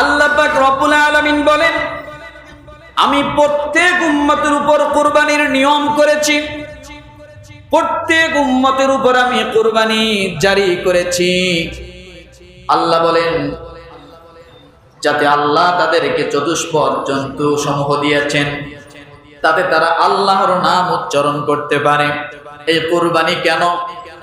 আল্লাহ পাক রব্বুল আলামিন বলেন, আমি প্রত্যেক উম্মতের উপর কুরবানির নিয়ম করেছি, প্রত্যেক উম্মতের উপর আমি কুরবানি জারি করেছি। আল্লাহ বলেন, যাতে আল্লাহ তাদেরকে চতুষ্পদ জন্তু সমূহ দিয়েছেন, তাতে তারা আল্লাহর নাম উচ্চারণ করতে পারে। এই কুরবানি কেন,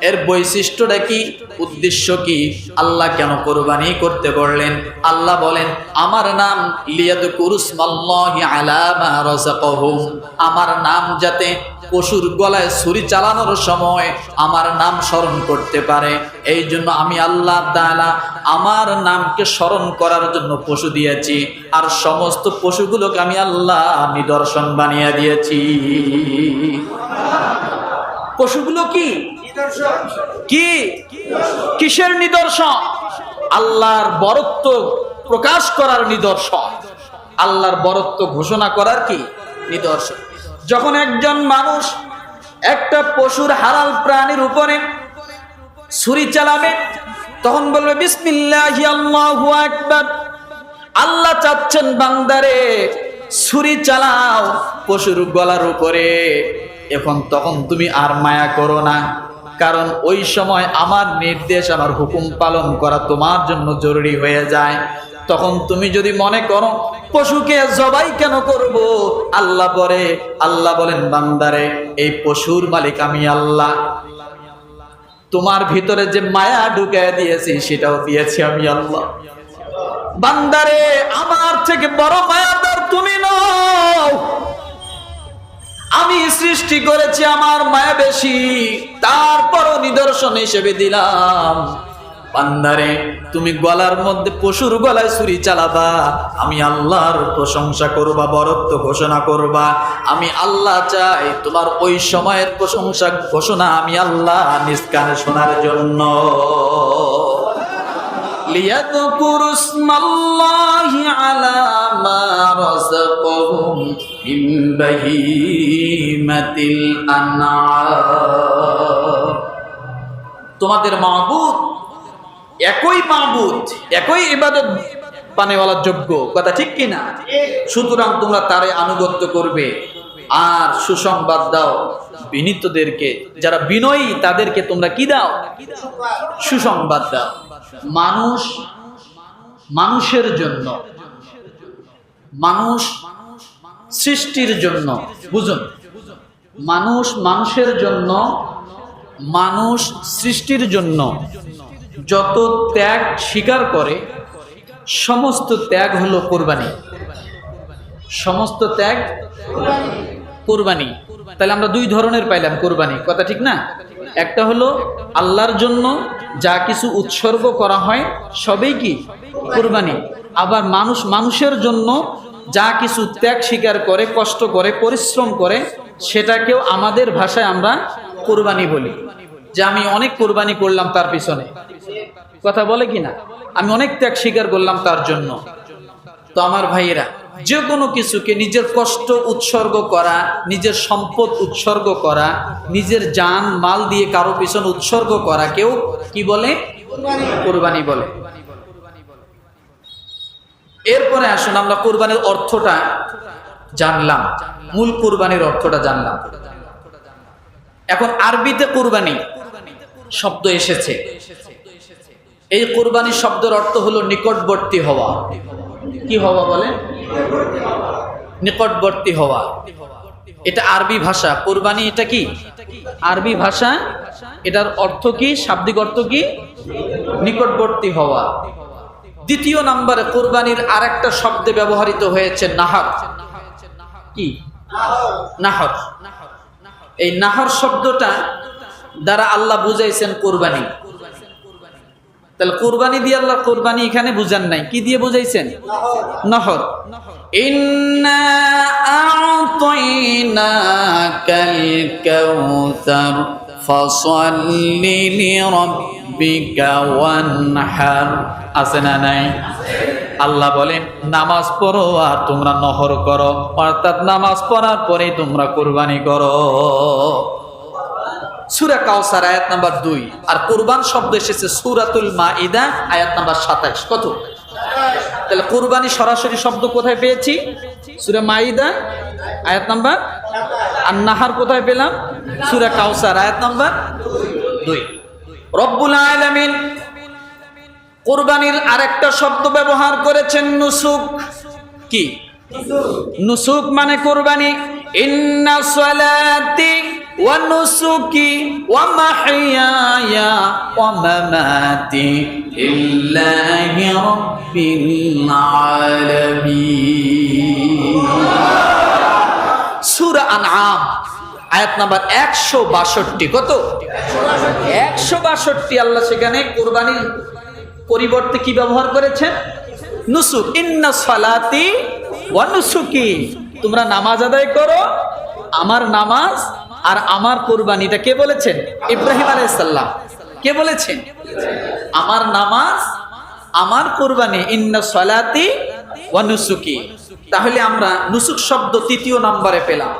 এর বৈশিষ্ট্যটা কি, উদ্দেশ্য কি, আল্লাহ কেন কুরবানি করতে বললেন? আল্লাহ বলেন, আমার নাম লিয়াযকুরুসমাল্লাহি আলা মা রাযাকাহুম, আমার নাম যাতে পশুর গলায় ছুরি চালানোর সময় আমার নাম স্মরণ করতে পারে, এই জন্য আমি আল্লাহ তাআলা আমার নামকে স্মরণ করার জন্য পশু দিয়েছি। আর সমস্ত পশুগুলোকে আমি আল্লাহ নিদর্শন বানিয়ে দিয়েছি। পশুগুলো কি কি কিসের নিদর্শন? আল্লাহর বরত্ব প্রকাশ করার নিদর্শন, আল্লাহর বরত্ব ঘোষণা করার কি নিদর্শন। যখন একজন মানুষ একটা পশুর হালাল প্রাণীর উপরে ছুরি চালাবে, তখন বলবে বিসমিল্লাহি আল্লাহু আকবার। আল্লাহ চাচ্ছেন, বান্দারে ছুরি চালাও পশুর গলার উপরে। তখন তুমি আর মায়া করো না, কারণ ওই সময় আমার নির্দেশ, আমার হুকুম পালন করা তোমার জন্য জরুরি হয়ে যায়। তখন তুমি যদি মনে করো পশুকে জবাই কেন করব, আল্লাহ বলেন, বান্দারে এই পশুর মালিক আমি আল্লাহ, তোমার ভিতরে যে মায়া ঢুকিয়ে দিয়েছি সেটাও দিয়েছি আমি আল্লাহ। বান্দারে আমার থেকে বড় মায়াদার তুমি নও, আমি সৃষ্টি করেছি, আমার মায়া বেশি, তারপরও নিদর্শন হিসেবে দিলাম। বান্দারে তুমি গলার মধ্যে পশুর গলায় ছুরি চালাবা, আমি আল্লাহর প্রশংসা করবা, বরত্ব ঘোষণা করবা। আমি আল্লাহ চাই তোমার ওই সময়ের প্রশংসা ঘোষণা আমি আল্লাহ নিজ কানে শোনার জন্য। লিয়াযকুরু ইসমাল্লাহি আলা মা রাযাকাহুম মিন বাহিমাতিল আনআম। তোমাদের মাবুদ একই, মাবুদ একই, ইবাদত পানেওয়ালার যোগ্য, কথা ঠিক কিনা? সুতরাং তোমরা তারে আনুগত্য করবে। আর সুসংবাদ দাও বিনীতদেরকে, যারা বিনয়ী তাদেরকে তোমরা কি দাও? সুসংবাদ দাও। মানুষের জন্য, মানুষ সৃষ্টির জন্য, বুঝুন, মানুষের জন্য, মানুষ সৃষ্টির জন্য যত ত্যাগ স্বীকার করে, সমস্ত ত্যাগ হলো কোরবানি। সমস্ত ত্যাগ কোরবানি। তাহলে আমরা দুই ধরনের পাইলাম কোরবানি, কথা ঠিক না? একটা হলো আল্লাহর জন্য যা কিছু উৎসর্গ করা হয় সবই কি কোরবানি। আবার মানুষের জন্য যা কিছু ত্যাগ স্বীকার করে, কষ্ট করে, পরিশ্রম করে, সেটাকেও আমাদের ভাষায় আমরা কোরবানি বলি। যে আমি অনেক কোরবানি করলাম তার পিছনে, কথা বলে কিনা, আমি অনেক ত্যাগ স্বীকার করলাম তার জন্য। তো আমার ভাইয়েরা, যে কোনো কিছুকে নিজের কষ্ট উৎসর্গ করা, নিজের সম্পদ উৎসর্গ করা, নিজের জান মাল দিয়ে কারো পিছনে উৎসর্গ করা কেউ কি বলে? কোরবানি বলে। এরপরে আসুন আমরা কোরবানির অর্থটা জানলাম, মূল কোরবানির অর্থটা জানলাম। এখন আরবিতে কোরবানি শব্দ এসেছে। এই কোরবানি শব্দের অর্থ হলো নিকটবর্তী হওয়া। কি হওয়া বলে? নিকটবর্তী হওয়া। এটা আরবি ভাষা। কোরবানি এটা কি আরবি ভাষা। এটার অর্থ কি, শাব্দিক অর্থ কি? নিকটবর্তী হওয়া। দ্বিতীয় নম্বরে কোরবানির আরেকটা শব্দে ব্যবহৃত হয়েছে নাহর। কি? নাহর। এই নাহর শব্দটা দ্বারা আল্লাহ বুঝাইছেন কোরবানি। তাহলে কোরবানি দিয়ে আল্লাহ কোরবানি এখানে বুঝান নাই, কি দিয়ে বুঝাইছেন? নহর। ইন্না আ'তাইনাকাল কাউসার ফাসাল্লি লিরাব্বিকা ওয়ানহার। আছে না নাই? আল্লাহ বলেন নামাজ পড়ো আর তোমরা নহর করো, অর্থাৎ নামাজ পড়ার পরে তোমরা কোরবানি করো। সূরা কাউসার আয়াত নাম্বার 2। আর কুরবান শব্দ এসেছে সূরাতুল মাইদা আয়াত নাম্বার 27। কত? তাহলে কুরবানি সরাসরি শব্দ কোথায় পেয়েছি? সূরা মাইদা আয়াত নাম্বার, আর নাহার কোথায় পেলাম? সূরা কাউসার আয়াত নাম্বার 2। রব্বুল আলামিন কুরবানির আরেকটা শব্দ ব্যবহার করেছেন নুসুক। কি? নুসুক মানে কুরবানি। ইন্না সালাতি ওয়া নুসুকি ওয়া মাহইয়ায়া ওয়া মামাতি লিল্লাহি রাব্বিল আলামিন। সূরা আনআম আয়াত নাম্বার 162। কত? 162। আল্লাহ সেখানে কুরবানির পরিবর্তে কি ব্যবহার করেছেন? নুসুক। ইন্না সালাতি ওয়া নুসুকি, তোমরা নামাজ আদায় করো, আমার নামাজ আর আমার কুরবানিটা কে বলেছেন? ইব্রাহিম আলাইহিস সালাম। কে বলেছেন? আমার নামাজ আমার কুরবানি। ইন্না সালাতি ওয়া নুসুকি। তাহলে আমরা নুসুক শব্দ 3য় নম্বরে পেলাম।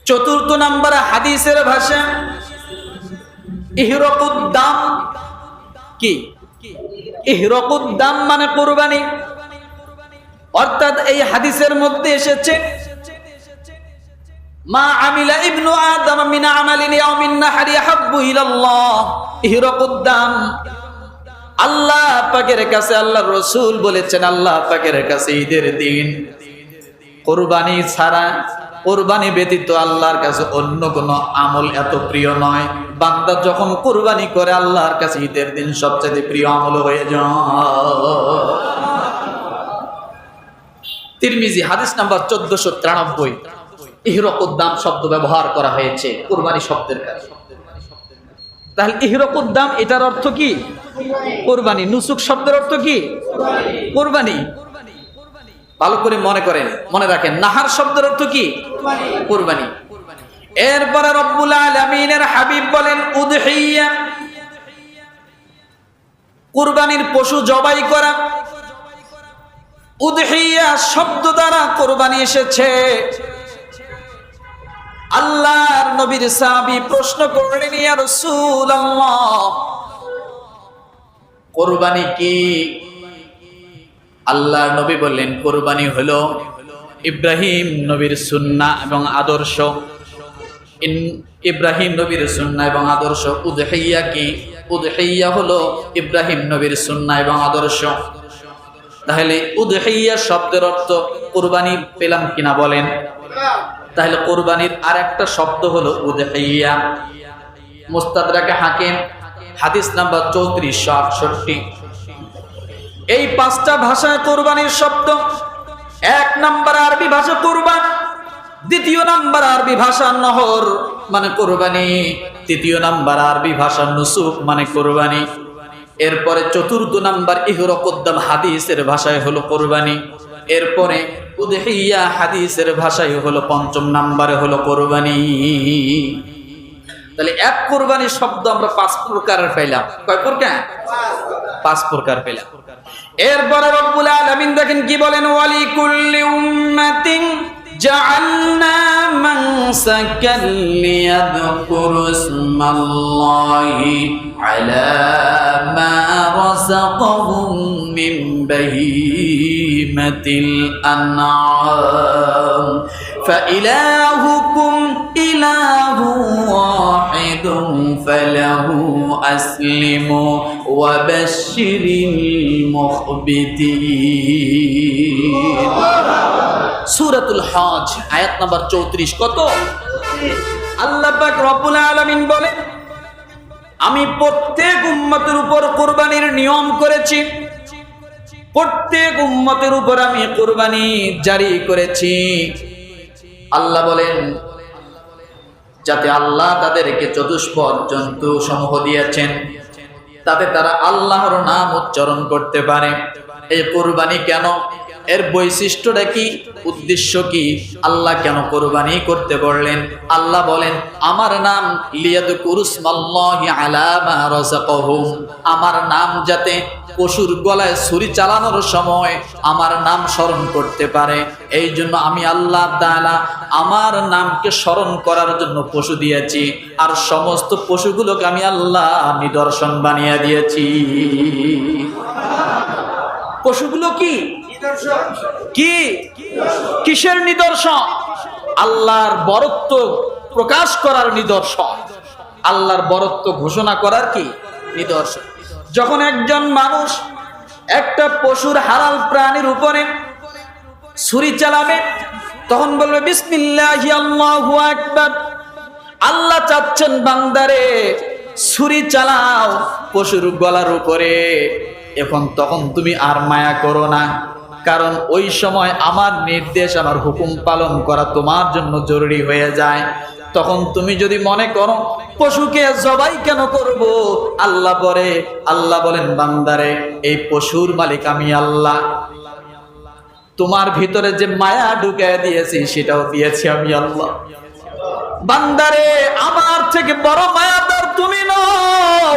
4র্থ নম্বরে হাদিসের ভাষা ইহরাকুদ্দাম। কি? ইহরাকুদ্দাম মানে কুরবানি। অর্থাৎ এই হাদিসের মধ্যে এসেছে মা আমিলা ইবনু আদম মিন আমালিন ইয়াউমিন নাহরি হাব্বু ইলাল্লাহ ইহরাকুদ্দাম। আল্লাহ পাকের কাছে আল্লাহর রাসূল বলেছেন, আল্লাহ পাকের কাছে ঈদের দিন কুরবানি ছাড়া, কুরবানি ব্যতীত আল্লাহর কাছে অন্য কোনো আমল এত প্রিয় নয়। বান্দা যখন কুরবানি করে আল্লাহর কাছে ঈদের দিন সবচেয়ে প্রিয় আমল হয়ে যায়। তিরমিজি হাদিস নাম্বার 1493। ইহরাকুদ্দাম শব্দ ব্যবহার করা হয়েছে কুরবানি শব্দের কাছে। তাহলে ইহরাকুদ্দাম এটার অর্থ কি? কুরবানি। নুসুক শব্দের অর্থ কি? কুরবানি। ভালো করে মনে রাখেন। নাহার শব্দের অর্থ কি? কুরবানি। এরপরে রব্বুল আলামিনের হাবিব বলেন উদহিয়া, কুরবানির পশু জবাই করা। উদহিয়া শব্দ দ্বারা কুরবানি এসেছে। আল্লাহর নবীর সাহাবী প্রশ্ন করলেন, ইয়া রাসূলুল্লাহ, কুরবানি কি? আল্লাহর নবী বললেন, কুরবানি হলো ইব্রাহিম নবীর সুন্নাহ এবং আদর্শ। ইব্রাহিম নবীর সুন্নাহ এবং আদর্শ। উদহিয়া কি? উদহিয়া হলো ইব্রাহিম নবীর সুন্নাহ এবং আদর্শ। তাহলে উদহিয়া শব্দের অর্থ কুরবানি পেলাম কিনা বলেন? তাহলে কুরবানির আরেকটা শব্দ হলো উদহিয়া। মুস্তাদরাকে হাকিম হাদিস নাম্বার 3468। এই 5টা ভাষায় কুরবানির শব্দ। 1 নাম্বার আরবি ভাষা কুরবান, 2য় নাম্বার আরবি ভাষা নহর মানে কুরবানি, 3য় নাম্বার আরবি ভাষা নুসুক মানে কুরবানি। এরপরে 4র্থ নাম্বার ইহরাকুদ্দাম হাদিসের ভাষায় হলো কুরবানি। এরপরে উদহিয়া হাদিসের ভাষায় হলো 5ম নাম্বারে হলো কুরবানি। তাহলে এক কুরবানি শব্দ আমরা 5 প্রকারের পেলাম। কয় প্রকার? 5 প্রকার পেলাম। এরপরে রব্বুল আলামিন দেখেন কি বলেন, ওয়ালিকুল্লি উম্মাতিন জাআলনা মানসাকান লিয়াযকুরু ইসমাল্লাহি আলা মা রাযাকাহুম মিন বাহীমাতিল আনআম ফাইলাহুকুম ইলাহু ওয়াহিদুন ফালাহু আসলিমু ওয়া বাশশিরিল মুখবিতিন। সূরাতুল হজ আয়াত নাম্বার 34। কত? আল্লাহ পাক রব্বুল আলামিন বলেন, আমি প্রত্যেক উম্মতের উপর কুরবানির নিয়ম করেছি। প্রত্যেক উম্মতের উপর আমি কুরবানি জারি করেছি। আল্লাহ বলেন যাতে আল্লাহ তাদেরকে চতুষ্পদ জন্তু সমূহ দিয়েছেন, তাতে তারা আল্লাহর নাম উচ্চারণ করতে পারে। এই কুরবানি কেন? এর বৈশিষ্ট্যটা কি? উদ্দেশ্য কি? আল্লাহ কেন কুরবানি করতে বললেন? আল্লাহ বলেন, আমার নাম লিয়াযকুরু ইসমাল্লাহি আলা মা রাযাকাহুম, আমার নাম যাতে পশুর গলায় ছুরি চালানোর সময় আমার নাম স্মরণ করতে পারে। এই জন্য আমি আল্লাহ তাআলা আমার নামকে স্মরণ করার জন্য পশু দিয়েছি, আর সমস্ত পশুগুলোকে আমি আল্লাহ নিদর্শন বানিয়ে দিয়েছি। পশুগুলো কি কি কিসের নিদর্শন? আল্লাহর বরত্ব প্রকাশ করার নিদর্শন, আল্লাহর বরত্ব ঘোষণা করার কি নিদর্শন। যখন একজন মানুষ একটা পশুর হালাল প্রাণীর উপরে ছুরি চালাবে, তখন বলবে বিসমিল্লাহি আল্লাহু আকবার। আল্লাহ চাচ্ছেন বান্দারে ছুরি চালাও পশুর গলার উপরে। তখন তুমি আর মায়া করো না, কারণ ওই সময় আমার নির্দেশ, আমার হুকুম পালন করা তোমার জন্য জরুরি হয়ে যায়। তখন তুমি যদি মনে করো পশুকে জবাই কেন করব, আল্লাহ বলেন বান্দারে এই পশুর মালিক আমি আল্লাহ। তোমার ভিতরে যে মায়া ঢুকিয়ে দিয়েছি সেটাও দিয়েছি আমি আল্লাহ। বান্দারে আমার থেকে বড় মায়াদার তুমি নও।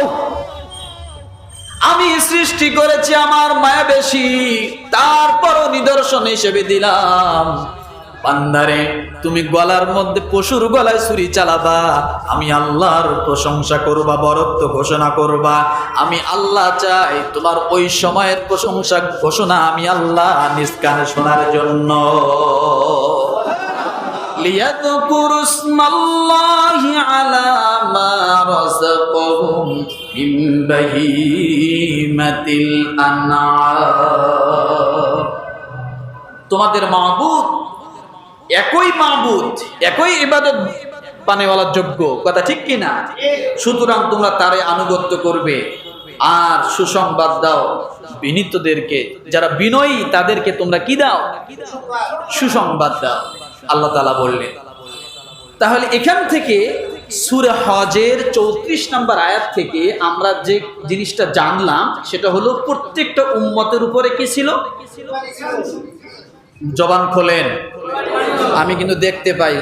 আমি সৃষ্টি করেছি, আমার মায়া বেশি, তারপরও নিদর্শন হিসেবে দিলাম। বান্দারে তুমি গলার মধ্যে পশুর গলায় ছুরি চালাবা, আমি আল্লাহর প্রশংসা করবা, বরত্ব ঘোষণা করবা। আমি আল্লাহ চাই তোমার ওই সময়ের প্রশংসা ঘোষণা আমি আল্লাহ নিজ কানে শোনার জন্য। লিয়াযকুরু ইসমাল্লাহি আলা মা রাযাকাহুম মিন বাহিমাতিল আনআম। তোমাদের মাবুদ একই মাবুদ, একই ইবাদত পানেওয়ালার যোগ্য, কথা ঠিক কিনা? সুতরাং তোমরা তারে আনুগত্য করবে। আর সুসংবাদ দাও বিনীতদেরকে, যারা বিনয়ী তাদেরকে তোমরা কি দাও? সুসংবাদ দাও, আল্লাহ তাআলা বললেন। তাহলে এখান থেকে সূরা হজের 34 নম্বর আয়াত থেকে আমরা যে জিনিসটা জানলাম সেটা হলো প্রত্যেকটা উম্মতের উপরে কি ছিল? জবান খোলেন, আমি কিন্তু দেখতে পাই